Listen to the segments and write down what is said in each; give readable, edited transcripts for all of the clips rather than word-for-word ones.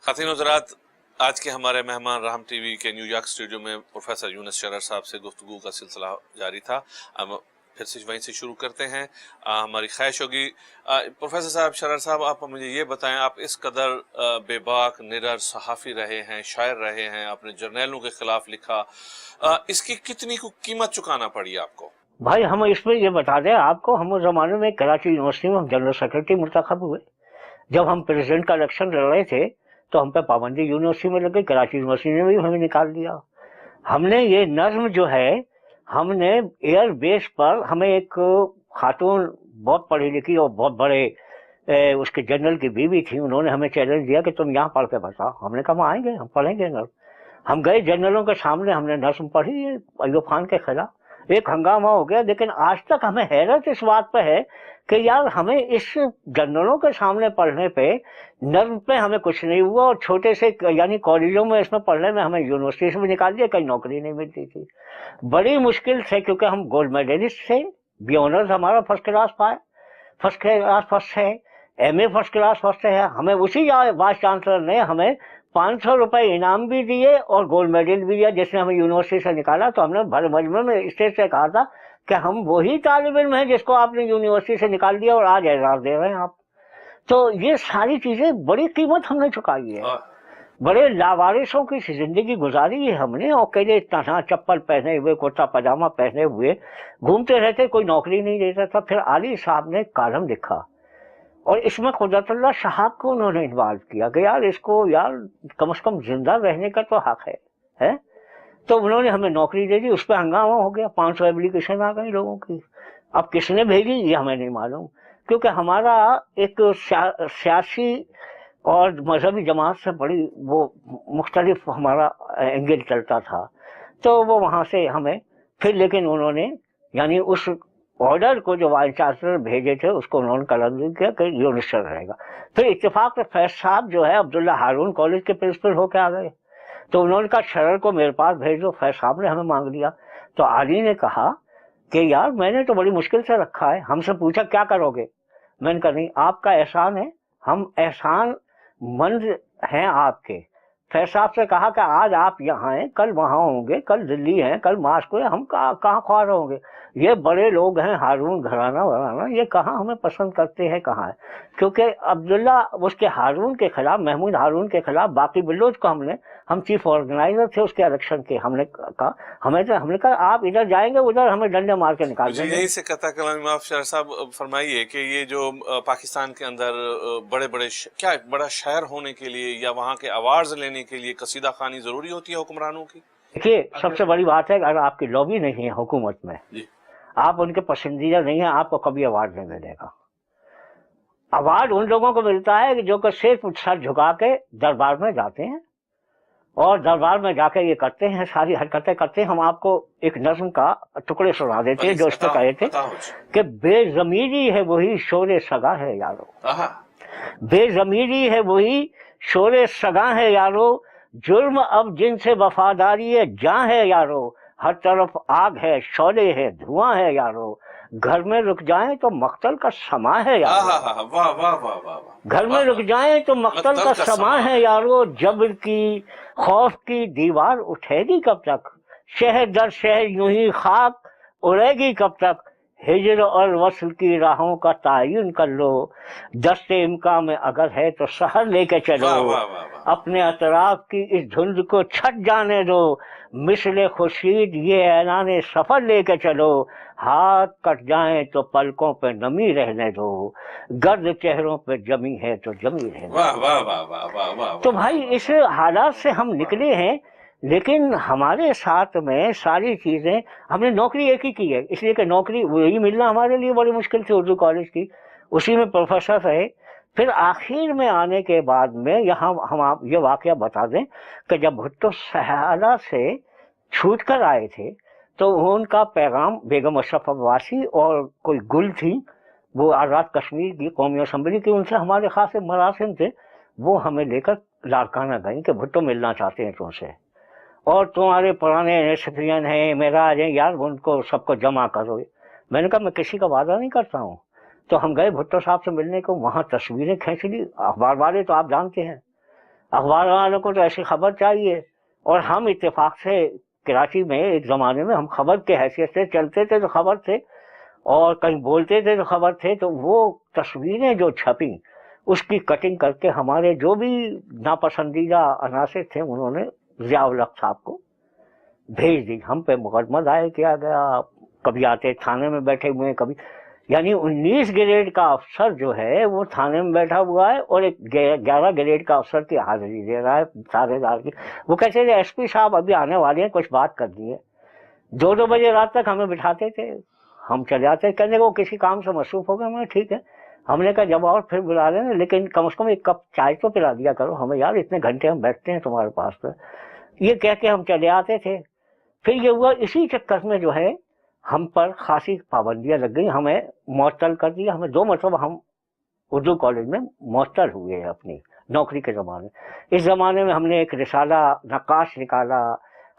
ख़ातिन हज़रात, आज के हमारे मेहमान राहम टीवी के न्यूयॉर्क स्टूडियो में प्रोफेसर यूनुस शरर साहब से गुफ्तगू का सिलसिला जारी था। अब फिर से वहीं से शुरू करते हैं। हमारी ख्वाहिश होगी प्रोफेसर साहब, शरर साहब, आप मुझे ये बताएं, आप इस कदर बेबाक निडर सहाफ़ी रहे हैं, शायर रहे हैं, आपने जर्नैलों के ख़िलाफ़ लिखा, इसकी कितनी को कीमत चुकाना पड़ी आपको? भाई हम इसमें ये बता दें आपको, हम उस ज़माने में कराची यूनिवर्सिटी में हम जनरल सेक्रेटरी मुंतखब हुए। जब हम प्रेसिडेंट का इलेक्शन लड़ रहे थे तो हम पे पाबंदी यूनिवर्सिटी में लग गई, कराची यूनिवर्सिटी ने भी हमें निकाल दिया। हमने ये नज्म जो है, हमने एयर बेस पर, हमें एक खातून बहुत पढ़ी लिखी और बहुत बड़े उसके जनरल की बीवी थी, उन्होंने हमें चैलेंज दिया कि तुम यहाँ पढ़ के बताओ। हमने कहा हम आएंगे, हम पढ़ेंगे नज्म। हम गए जनरलों के सामने, हमने नज्म पढ़ी अयूब खान के खिलाफ। एक हंगामा हो गया, लेकिन आज तक हमें हैरत इस बात पे है कि यार हमें इस जनरलों के सामने पढ़ने पे, नज्म पे हमें कुछ नहीं हुआ, और छोटे से यानी कॉलेजों में इसमें पढ़ने में हमें यूनिवर्सिटी से भी निकाल दिया, कहीं नौकरी नहीं मिलती थी। बड़ी मुश्किल से, क्योंकि हम गोल्ड मेडलिस्ट थे, बी ऑनर्स हमारा फर्स्ट क्लास फर्स्ट है, MA फर्स्ट क्लास फर्स्ट है। हमें उसी वाइस चांसलर ने हमें 500 रुपए इनाम भी दिए और गोल्ड मेडल भी दिया, जिसने हमें यूनिवर्सिटी से निकाला। तो हमने भर मजमे में स्टेज से कहा था कि हम वही तालिब इल्म हैं जिसको आपने यूनिवर्सिटी से निकाल दिया और आज एजाज दे रहे हैं आप। तो ये सारी चीजें बड़ी कीमत हमने चुकाई है, बड़े लावारिसों की जिंदगी गुजारी है हमने, और अकेले तन्हा चप्पल पहने हुए, कुर्ता पजामा पहने हुए घूमते रहते, कोई नौकरी नहीं देता था। फिर आली साहब ने कॉलम लिखा और इसमें खुदातुल्लाह साहब को उन्होंने इन्वॉल्व किया कि यार इसको, यार कम से कम जिंदा रहने का तो हक है? तो उन्होंने हमें नौकरी दे दी। उस पर हंगामा हो गया, 500 एप्लीकेशन आ गई लोगों की। अब किसने भेजी ये हमें नहीं मालूम, क्योंकि हमारा एक सियासी और मजहबी जमात से बड़ी वो मुख्तलिफ हमारा एंगल चलता था। तो वो वहाँ से हमें फिर, लेकिन उन्होंने यानी उस ऑर्डर को जो वाइस चांसलर भेजे थे उसको उन्होंने कलम किया कि यूनुस शरर रहेगा। फिर इत्तेफाक से फैज साहब जो है अब्दुल्ला हारून कॉलेज के प्रिंसिपल होके आ गए, तो उन्होंने कहा शरर को मेरे पास भेज दो। फैज साहब ने हमें मांग लिया। तो आली ने कहा कि यार मैंने तो बड़ी मुश्किल से रखा है। हमसे पूछा क्या करोगे, मैंने कहा नहीं, आपका एहसान है, हम एहसान मंद हैं आपके। फैज साहब से कहा कि आज आप यहाँ हैं, कल वहाँ होंगे, कल दिल्ली हैं, कल मास्को है, हम कहाँ ख्वार होंगे। ये बड़े लोग हैं, हारून घराना वराना, ये कहाँ हमें पसंद करते हैं, कहाँ है। क्योंकि अब्दुल्ला उसके हारून के खिलाफ, महमूद हारून के खिलाफ, बाकी बिल्लोज को हम चीफ ऑर्गेनाइजर थे उसके इलेक्शन के, हमने कहा आप इधर जाएंगे उधर हमें डंडे मार के निकाल देंगे। यही से कथा कलाम आप शरर साहब फरमाइए कि ये जो पाकिस्तान के अंदर बड़े बड़े क्या बड़ा शायर होने के लिए या वहाँ के अवार्ड्स लेने के लिए कसीदा खानी जरूरी होती है हुक्मरानों की? देखिए, सबसे बड़ी बात है अगर आपकी लॉबी नहीं है हुकूमत में, आप उनके पसंदीदा नहीं है, आपको कभी अवार्ड नहीं मिलेगा। अवार्ड उन लोगों को मिलता है जो कि सिर्फ सर झुका के दरबार में जाते हैं और दरबार में जाकर ये करते हैं, सारी हरकतें करते हैं। हम आपको एक नज्म का टुकड़े सुना देते हैं जो इस पर कहे थे कि बेजमीरी है वही शोरे सगा है यारो, बेजमीरी है वही शोरे सगा है यारो, जुर्म अब जिनसे वफादारी है जहाँ है यारो, हर तरफ आग है, शौले है, धुआं है यारो, घर में रुक जाएं तो मक्तल का समा है यारो, वाह वाह वाह वाह, घर में रुक जाएं तो मक्तल का समा है यारो, जबर की खौफ की दीवार उठेगी कब तक, शहर दर शहर यूं ही खाक उड़ेगी कब तक, हिजर और वस्ल की राहों का तायुन कर लो, दस्ते इम्का में अगर है तो शहर लेके चलो, अपने अतराफ की इस धुंध को छट जाने दो, मिसले खुर्शीद ये ऐलाने सफर लेके चलो, हाथ कट जाए तो पलकों पे नमी रहने दो, गर्द चेहरों पे जमी है तो जमी रहने दो। वाह वाह वाह वाह वाह वाह। तो भाई इस हालात से हम निकले हैं, लेकिन हमारे साथ में सारी चीजें, हमने नौकरी एक ही की है, इसलिए कि नौकरी वही मिलना हमारे लिए बड़ी मुश्किल थी उर्दू कॉलेज की, उसी में प्रोफेसर रहे। फिर आखिर में आने के बाद में यहाँ हम आप ये वाकया बता दें कि जब भुट्टो सहारा से छूट कर आए थे तो उनका पैगाम बेगम अशरफ अब्बासी और कोई गुल थी, वो आज़ाद कश्मीर की कौमी असम्बली की, उनसे हमारे खास मरासिम थे, वो हमें लेकर लाड़काना गई कि भुट्टो मिलना चाहते हैं तुमसे, और तुम्हारे पुराने सफियन हैं, मेराज हैं यार, उनको सबको जमा करो। मैंने कहा मैं किसी का वादा नहीं करता हूँ। तो हम गए भुट्टो साहब से मिलने को, वहाँ तस्वीरें खींच ली, अखबार वाले तो आप जानते हैं, اخبار والوں کو تو ایسی خبر چاہیے، اور ہم اتفاق سے کراچی میں ایک زمانے میں ہم خبر کے حیثیت سے چلتے تھے تو خبر تھے، اور کہیں بولتے تھے تو خبر تھے، تو وہ تصویریں جو چھپیں اس کی کٹنگ کر کے ہمارے جو بھی ناپسندیدہ عناصر تھے انہوں نے ضیاء الحق صاحب کو بھیج دی، ہم پہ مقدمہ دائر کیا گیا، کبھی آتے تھانے میں بیٹھے ہوئے ہیں، کبھی یعنی 19 گریڈ کا افسر جو ہے وہ تھانے میں بیٹھا ہوا ہے اور ایک 11 گریڈ کا افسر کی حاضری دے رہا ہے تھانے دار کی. وہ کہتے تھے ایس پی صاحب ابھی آنے والے ہیں، کچھ بات کرنی ہے. 2 بجے رات تک ہمیں بٹھاتے تھے، ہم چلے آتے، کہنے وہ کسی کام سے مصروف ہو گئے. میں ٹھیک ہے، ہم نے کہا جب اور پھر بلا لینا، لیکن کم از کم ایک کپ چائے تو پلا دیا کرو ہمیں یار، اتنے گھنٹے ہم بیٹھتے ہیں تمہارے پاس پہ. یہ کہہ کے ہم چلے آتے تھے. پھر یہ ہوا اسی چکر میں جو ہے ہم پر خاصی پابندیاں لگ گئی، ہمیں معطل کر دیا. ہمیں 2 مرتبہ ہم اردو کالج میں معطل ہوئے ہیں اپنی نوکری کے زمانے. اس زمانے میں ہم نے ایک رسالہ نقاش نکالا،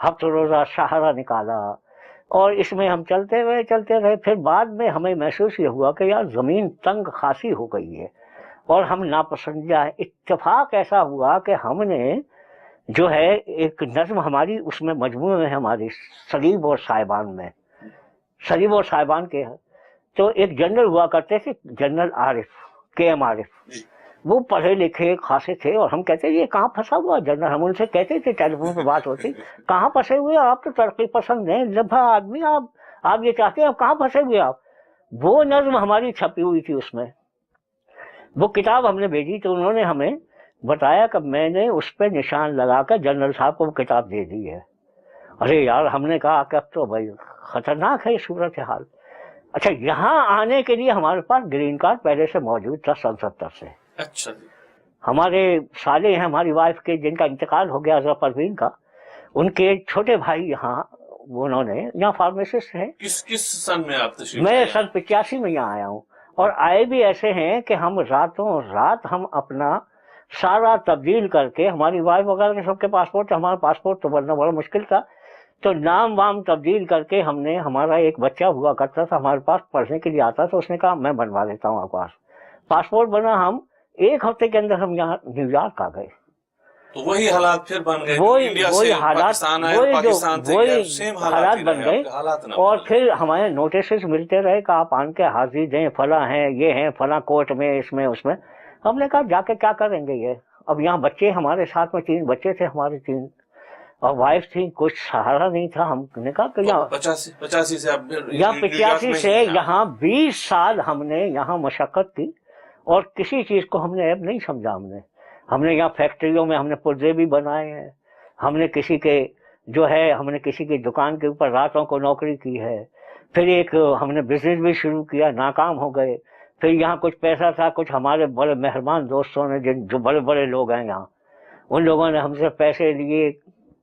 ہفت روزہ شاہراہ نکالا، اور اس میں ہم چلتے رہے. پھر بعد میں ہمیں محسوس یہ ہوا کہ یار زمین تنگ خاصی ہو گئی ہے اور ہم ناپسندیدہ ہیں. اتفاق ایسا ہوا کہ ہم نے جو ہے ایک نظم ہماری اس میں مجموعے میں ہماری سلیب اور صاحبان کے، تو ایک جنرل ہوا کرتے تھے، جنرل عارف کے ایم عارف، وہ پڑھے لکھے خاصے تھے. اور ہم کہتے یہ کہاں پھنسا ہوا جنرل، ہم ان سے کہتے تھے ٹیلی فون پہ بات ہوتی، کہاں پھنسے ہوئے آپ، تو ترقی پسند ہیں لبھا آدمی، آپ یہ چاہتے ہیں، آپ کہاں پھنسے ہوئے آپ. وہ نظم ہماری چھپی ہوئی تھی اس میں، وہ کتاب ہم نے بھیجی تو انہوں نے ہمیں بتایا کہ میں نے اس پہ نشان لگا کر جنرل صاحب کو وہ کتاب دے دی ہے. ارے یار ہم نے کہا کہ اب تو بھائی خطرناک ہے یہ صورتحال. اچھا یہاں آنے کے لیے ہمارے پاس گرین کارڈ پہلے سے موجود تھا 67 سے. اچھا ہمارے سالے ہیں ہماری وائف کے جن کا انتقال ہو گیا حضرت پروین کا، ان کے چھوٹے بھائی یہاں انہوں نے یہاں فارمیسسٹ ہیں. کس سن میں آپ تشریف میں لائے؟ سن 85 میں یہاں آیا ہوں، اور آئے بھی ایسے ہیں کہ ہم راتوں رات ہم اپنا سارا تبدیل کر کے، ہماری وائف وغیرہ کے سب کے پاسپورٹ، ہمارا پاسپورٹ تو بننا بڑا مشکل تھا، تو نام وام تبدیل کر کے ہم نے، ہمارا ایک بچہ ہوا کرتا تھا ہمارے پاس پڑھنے کے لیے آتا تھا، اس نے کہا میں بنوا دیتا ہوں آپ کے پاس. پاسپورٹ بنا، ہم 1 ہفتے کے اندر ہم یہاں نیو یارک آ گئے. تو وہی حالات پھر بن گئے، وہی حالات، وہی حالات بن گئے. اور پھر ہمارے نوٹسز ملتے رہے کہ آپ آن کے حاضری دیں، فلاں ہیں، یہ ہیں فلاں کوٹ میں، اس میں اس میں. ہم نے کہا جا کے کیا کریں گے یہ. اب یہاں بچے ہمارے ساتھ میں 3 بچے تھے ہمارے، 3 اور وائف تھی، کچھ سہارا نہیں تھا. ہم نے کہا کہ یہاں 85 سے یہاں 85 سے یہاں 20 سال ہم نے یہاں مشقت کی، اور کسی چیز کو ہم نے عیب نہیں سمجھا. ہم نے یہاں فیکٹریوں میں ہم نے پرزے بھی بنائے ہیں، ہم نے کسی کے جو ہے، ہم نے کسی کی دکان کے اوپر راتوں کو نوکری کی ہے. پھر ایک ہم نے بزنس بھی شروع کیا، ناکام ہو گئے. پھر یہاں کچھ پیسہ تھا، کچھ ہمارے بڑے مہربان دوستوں نے جو بڑے بڑے لوگ ہیں یہاں، ان لوگوں نے ہم سے پیسے لیے،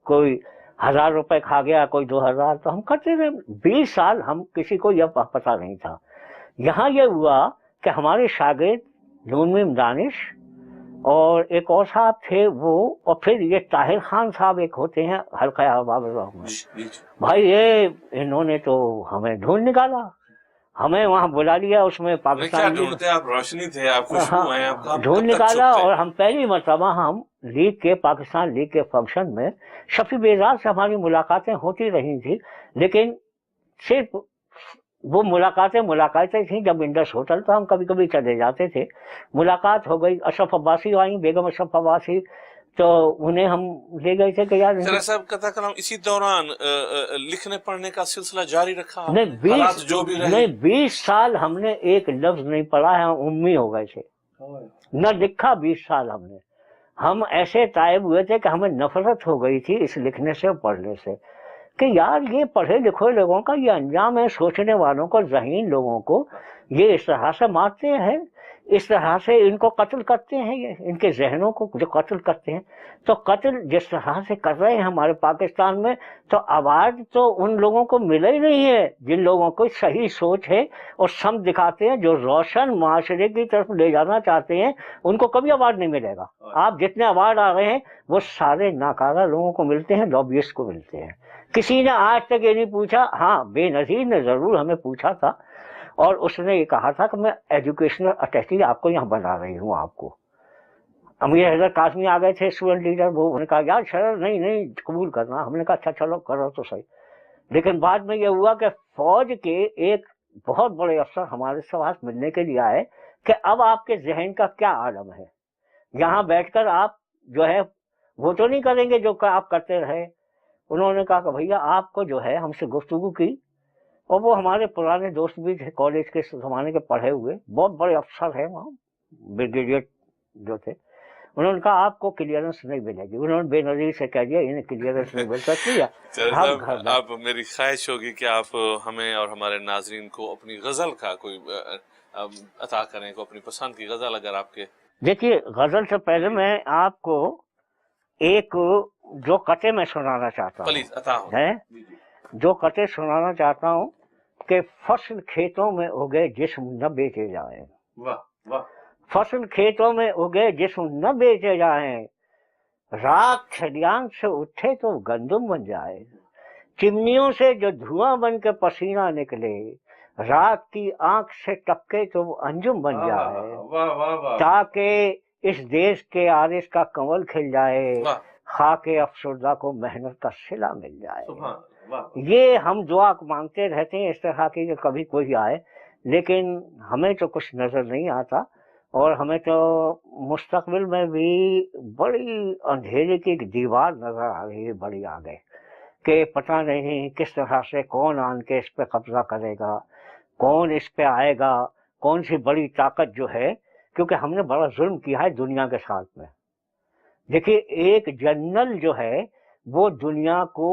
کوئی 1000 روپے کھا گیا، کوئی 2000. تو ہم کرتے رہے 20 سال، ہم کسی کو یہ پتہ نہیں تھا. یہاں یہ ہوا کہ ہمارے شاگرد نون دانش اور ایک اور صاحب تھے وہ، اور پھر یہ طاہر خان صاحب ایک ہوتے ہیں حلقہ احباب الرحمن بھائی، یہ انہوں نے تو ہمیں ڈھونڈ نکالا، ہمیں وہاں بلا لیا. اس میں پاکستان آپ روشنی تھے، آپ خوشبو ہیں، ڈھونڈ نکالا. اور ہم پہلی مرتبہ ہم لیگ کے، پاکستان لیگ کے فنکشن میں شفیع بیزار سے ہماری ملاقاتیں ہوتی رہی تھی، لیکن صرف وہ ملاقاتیں تھیں. جب انڈس ہوٹل تو ہم کبھی کبھی چلے جاتے تھے. ملاقات ہو گئی، اشرف عباسی آئیں، بیگم اشرف عباسی، تو انہیں ہم لے گئے تھے کہ یار صاحب قطع کلام اسی دوران لکھنے پڑھنے کا سلسلہ جاری رکھا. نہیں 20 سال ہم نے ایک لفظ نہیں پڑھا ہے، ہم امی ہو گئے تھے، نہ لکھا. 20 سال ہم ایسے تائب ہوئے تھے کہ ہمیں نفرت ہو گئی تھی اس لکھنے سے اور پڑھنے سے، کہ یار یہ پڑھے لکھے لوگوں کا یہ انجام ہے. سوچنے والوں کو، ذہین لوگوں کو یہ اس طرح سے مارتے ہیں، اس طرح سے ان کو قتل کرتے ہیں، یہ ان کے ذہنوں کو جو قتل کرتے ہیں. تو قتل جس طرح سے کر رہے ہیں ہمارے پاکستان میں، تو آواز تو ان لوگوں کو مل ہی نہیں ہے جن لوگوں کو صحیح سوچ ہے اور سمجھ دکھاتے ہیں، جو روشن معاشرے کی طرف لے جانا چاہتے ہیں. ان کو کبھی آواز نہیں ملے گا. آپ جتنے آواز آ رہے ہیں وہ سارے ناکارہ لوگوں کو ملتے ہیں، لابیسٹ کو ملتے ہیں. کسی نے آج تک یہ نہیں پوچھا. ہاں بے نظیر نے ضرور ہمیں پوچھا تھا، اور اس نے یہ کہا تھا کہ میں ایجوکیشنل اٹیچی آپ کو یہاں بنا رہی ہوں. آپ کو अमीर हजरत कासमी आ गए थे स्टूडेंट लीडर, वो उन्होंने कहा यार शरर नहीं नहीं कबूल करना। हमने कहा अच्छा चलो करो तो सही। लेकिन बाद में ये हुआ कि फौज के एक बहुत बड़े अफसर हमारे पास मिलने के लिए आए कि अब आपके जहन का क्या आलम है, यहाँ बैठकर आप जो है वो तो नहीं करेंगे जो आप करते रहे। उन्होंने कहा कि भैया आपको जो है हमसे गुफ्तगू की, और वो हमारे पुराने दोस्त भी थे कॉलेज के जमाने के पढ़े हुए, बहुत बड़े अफसर हैं वहाँ, ब्रिगेडियर जो थे। उन्होंने कहा आपको क्लियरेंस नहीं मिलेगी। उन्होंने बेनजीर से कह दिया इन्हें क्लियरेंस नहीं मिल सकती है। आप मेरी ख्वाहिश होगी कि आप हमें और हमारे नाजरीन को अपनी गजल का कोई अता करें, को अपनी पसंद की गजल अगर आपके। देखिए गजल से पहले मैं आपको एक जो कते में सुनाना चाहता हूँ है, जो कते सुनाना चाहता हूँ कि फसल खेतों में उगे जिस्म न बेचे जाए, वाह वाह, फसल खेतों में उगे जिस्म न बेचे जाए, राख खलियान से उठे तो गंदुम बन जाए, चिमनियों से जो धुआं बन के पसीना निकले, राख की आंख से टपके तो अंजुम बन जाए, ताकि इस देश के आरिस का कंवल खिल जाए, खाके अफसरदा को मेहनत का सिला मिल जाए। ये हम दुआ मांगते रहते हैं इस तरह की, कभी कोई आए, लेकिन हमें तो कुछ नजर नहीं आता, और हमें तो मुस्तकबिल में भी बड़ी अंधेरे की एक दीवार नजर आ रही है बड़ी आगे, कि पता नहीं किस तरह से कौन आन के इस पे कब्जा करेगा, कौन इस पे आएगा, कौन सी बड़ी ताकत जो है, क्योंकि हमने बड़ा जुल्म किया है दुनिया के साथ में। देखिए एक जनरल जो है वो दुनिया को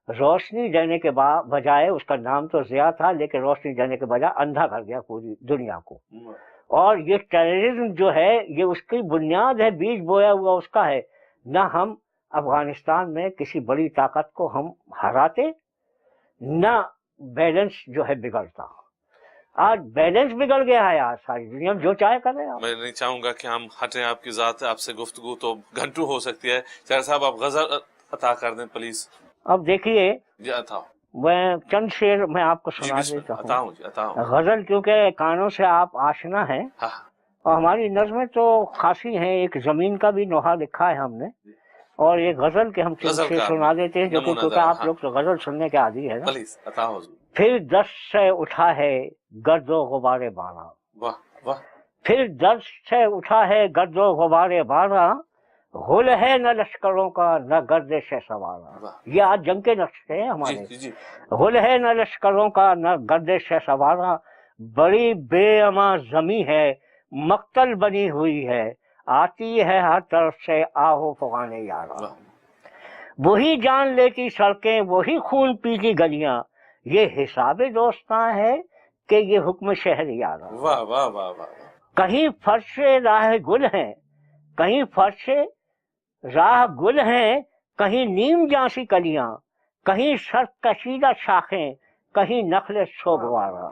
रोशनी देने के बजाय, उसका नाम तो ज़िया था लेकिन रोशनी देने के बजाय अंधा कर दिया पूरी दुनिया को। और ये टेररिज्म जो है ये उसकी बुनियाद है, बीज बोया हुआ उसका है। ना हम अफगानिस्तान में किसी बड़ी ताकत को हम हराते, ना बैलेंस जो है बिगड़ता। आज बैलेंस बिगड़ गया है, आज सारी दुनिया में जो चाहे कर रहे हैं। मैं नहीं चाहूंगा कि हम हटें आपकी जात, आपसे गुफ्तगू तो घंटों हो सकती है। चार साहब आप गजल अता कर दें प्लीज। अब देखिए अता मैं चंद शेर मैं आपको सुना देता हूँ। गजल क्योंकि कानों से आप आशना है, और हमारी नज़्में तो खासी हैं, एक जमीन का भी नोहा लिखा है हमने, और ये गजल के हम चंद शेर सुना देते हैं, जो कि क्योंकि आप लोग तो गजल सुनने के आदी है ना। फिर दर्द से उठा है गर्दो गुबारे बारा, वाह वाह, फिर दर्द से उठा है गर्दो गुबारे बारा, गुल है न लश्करों का न गर्दिश सवारा। ये आज जंग के नक्शे हैं हमारे। गुल है न लश्करों का न गर्दिश सवारा, बड़ी बेअमा जमी है मक्तल बनी हुई है, आती है हर तरफ से आहो फगाने यारा। वही जान लेती सड़कें वही खून पीती गलियां, ये हिसाबे दोस्तां है कि ये हुक्म शहरियारा। वाह वाह वाह वाह। कहीं फर्श राह गुल है, कहीं फर्श राह गुल हैं, कहीं नीम जासी कलियां, कहीं सर कशीदा शाखें, कहीं नखले शोगवारा।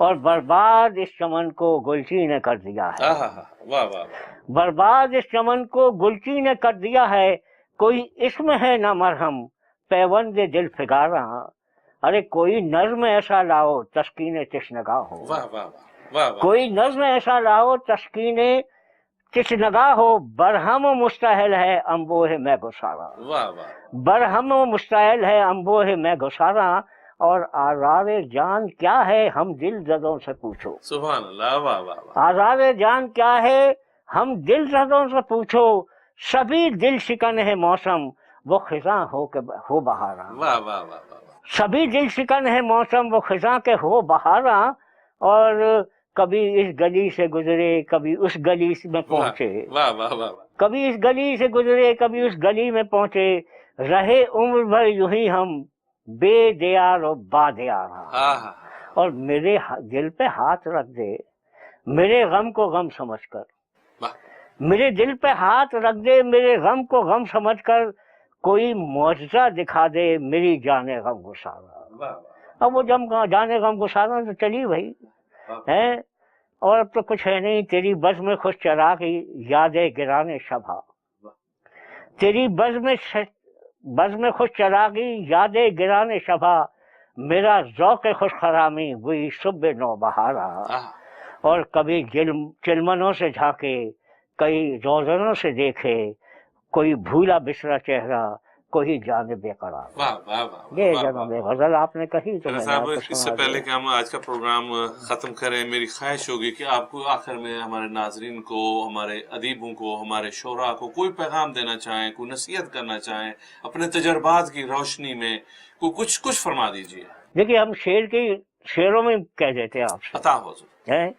और बर्बाद इस चमन को गुलची ने कर दिया है। वाह वाह। बर्बाद इस चमन को गुलची ने कर दिया है, कोई इसमें है ना मरहम पैवंद दिल फिगारा। अरे कोई नज्म ऐसा लाओ तस्कीने तिश्नगा हो। वाह वाह वाह। कोई नज्म ऐसा लाओ तस्कीने तिश्नगा हो, बरहम मुस्तहल है अम्बोह में गुसारा। वाह वाह। बरहम मुस्तहल है अम्बोह में गुसारा, और आज़ारे जान क्या है हम दिल जदों से पूछो। सुभान अल्लाह। वाह वाह। आज़ारे जान क्या है हम दिल जदों से पूछो, सभी दिल शिकन है मौसम वो खिज़ां हो बहारा। वाह वाह वाह। सभी दिल शिकन है मौसम वो खिज़ां के हो बहारा, और कभी इस गली से गुजरे कभी उस गली में पहुंचे। वाह वाह वाह। कभी इस गली से गुजरे कभी उस गली में पहुंचे, रहे उम्र भर यूं ही हम बेदियार और बादियार। और मेरे दिल पे हाथ रख दे मेरे गम को गम समझकर, मेरे दिल पे हाथ रख दे मेरे गम को गम समझकर, कोई मौजज़ा दिखा दे मेरी जाने गम गुसारा। अब वो जब जाने गम गुसारा तो चली भाई है, और अब तो कुछ है नहीं, तेरी बज़ में खुश चरा की यादें गिराने शबा, तेरी बज़ में खुश चरा की यादें गिराने शबा, मेरा ज़ौक़ खुश खरामी वही सुबह नौ बहारा। और कभी चिलमनों से झांके कई रोजनों से देखे, कोई भूला बिसरा चेहरा, कोई जाने बेकरार। वाह वाह वाह ये वाह जनाब वाह। गजल आपने कही तो शरर मैंने साहब, आपको इससे सुना पहले दिया। कि हम आज का प्रोग्राम ख़त्म करें, मेरी ख्वाहिश होगी कि आपको आखिर में हमारे नाजरीन को, हमारे अदीबों को, हमारे शोरा को कोई पैगाम देना चाहें, कोई नसीहत करना चाहें अपने तजर्बात की रोशनी में, कुछ कुछ फरमा दीजिए। देखिए, हम शेरों में कह देते हैं आपसे, अता हुजूर। है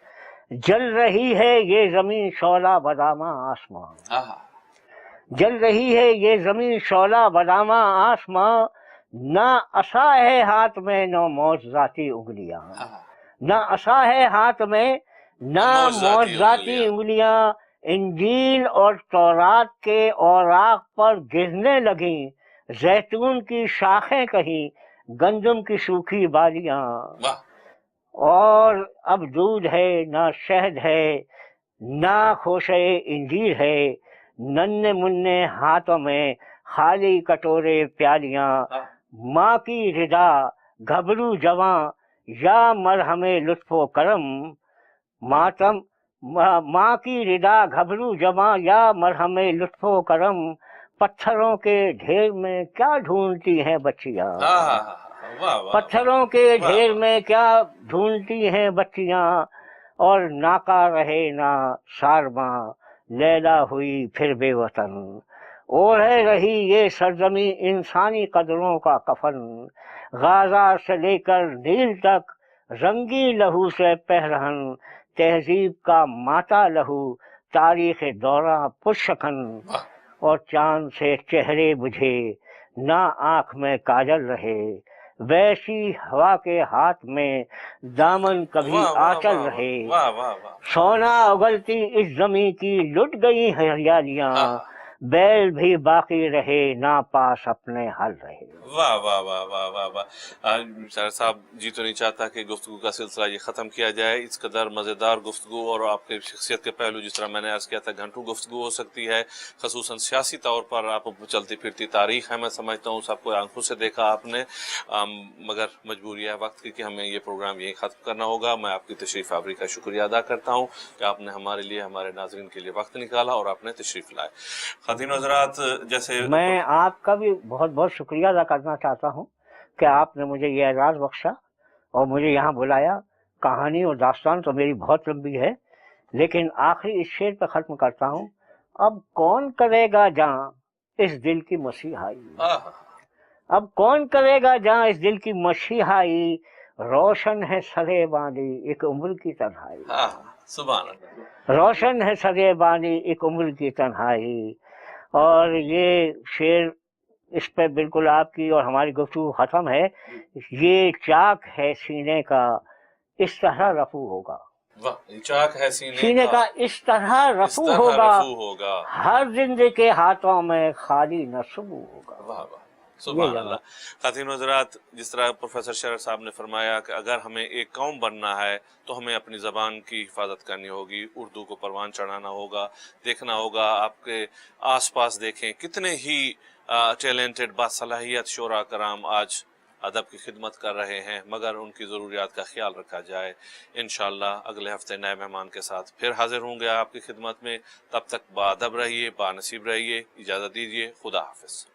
जल रही है ये जमीन शौला बदामा आसमां, आहा जल रही है ये जमीन शौला बदामा आसमां, ना असा है हाथ में न मौजजाती उंगलियां, आहा। ना असा है हाथ में ना मौजजाती मौजजाती उंगलियां। उंगलियां, इंजील और तौरात के औराक पर गिरने लगी, जैतून की शाखें कहीं, गंदम की सूखी बालियां, वाह और अब दूध है ना शहद है, ना खोशे इंजीर है, नन्हे मुन्ने हाथों में खाली कटोरे प्यालियां, आह। माँ की रिदा घबरू जवां, या मरहमे लुत्फो करम, मातम माँ की रिदा घबरू जवां, या मरहमे लुत्फो करम, पत्थरों के ढेर में क्या ढूंढती हैं बच्चियां, आहा। वाह वाह पत्थरों के वाह ढेर वाह। में क्या ढूंढती हैं बच्चियां, और नाका रहे ना सारमा, लैला हुई फिर बेवतन, ओढ़े रही ये सरजमी इंसानी कदरों का कफन, गाजा से लेकर नील तक रंगी लहू से पहरहन, तहजीब का माता लहू, तारीख दौरा पुरशकन, वाह और चांद से चेहरे बुझे, ना आंख में काजल रहे, वैसी हवा के हाथ में दामन कभी वाह वाह आंचल वाह रहे, वाह वाह वाह। सोना उगलती इस जमी की लुट गई हरियालियां, आहा। बैल भी बाकी रहे ना पास अपने हल रहे। वाह वाह वाह वाह वाह वाह। शरर साहब, जी तो नहीं चाहता कि गुफ्तगू का सिलसिला ये ख़त्म किया जाए। इस कदर मज़ेदार गुफ्तगू और आपके शख्सियत के पहलू, जिस तरह मैंने अर्ज़ किया था, घंटों गुफ्तगू हो सकती है, ख़ुसूसन सियासी तौर पर। आप चलती फिरती तारीख़ है, मैं समझता हूँ सबको आंखों से देखा आपने, मगर मजबूरी है वक्त की कि हमें ये प्रोग्राम यहीं ख़त्म करना होगा। मैं आपकी तशरीफ़ आवरी का शुक्रिया अदा करता हूँ कि आपने हमारे लिए, हमारे नाज़रीन के लिए वक्त निकाला और आपने तशरीफ़ लाए। ख़ातिन हज़रात, जैसे मैं आपका भी बहुत बहुत शुक्रिया अदा करना चाहता हूँ कि आपने मुझे ये एजाज़ बख्शा और मुझे यहाँ बुलाया। कहानी और दास्तान तो मेरी बहुत लंबी है, लेकिन आखिरी इस शेर पे ख़त्म करता हूँ। अब कौन करेगा जहाँ इस दिल की मसीहाई, आहा। अब कौन करेगा जहाँ इस दिल की मसीहाई, रोशन है सरे बानी एक उम्र की तन्हाई, आहा। सुभान अल्लाह। रोशन है सरे बानी एक उम्र की तन्हाई। और ये शेर, इस पे बिल्कुल आपकी और हमारी गुफ्तगू ख़त्म है। ये चाक है सीने का इस तरह रफू होगा, वाह, चाक है सीने का इस तरह इस रफू तरह होगा, रफू होगा। हर जिंदगी के हाथों में खाली नस्बू होगा। वाह वाह, ये सुभान जनाब। अल्लाह। ख़ातिन हज़रात, जिस तरह प्रोफेसर शरर साहब ने फरमाया कि अगर हमें एक कौम बनना है तो हमें अपनी ज़बान की हिफाजत करनी होगी, उर्दू को परवान चढ़ाना होगा। देखना होगा, आपके आसपास देखें कितने ही टैलेंटेड बासलाहियत शोरा कराम आज अदब की खिदमत कर रहे हैं, मगर उनकी ज़रूरियात का ख्याल रखा जाए। इंशाअल्लाह अगले हफ्ते नए मेहमान के साथ फिर हाजिर होंगे आपकी खिदमत में। तब तक बाअदब रहिए, बानसीब रहिए। इजाज़त दीजिए, खुदा हाफिज़।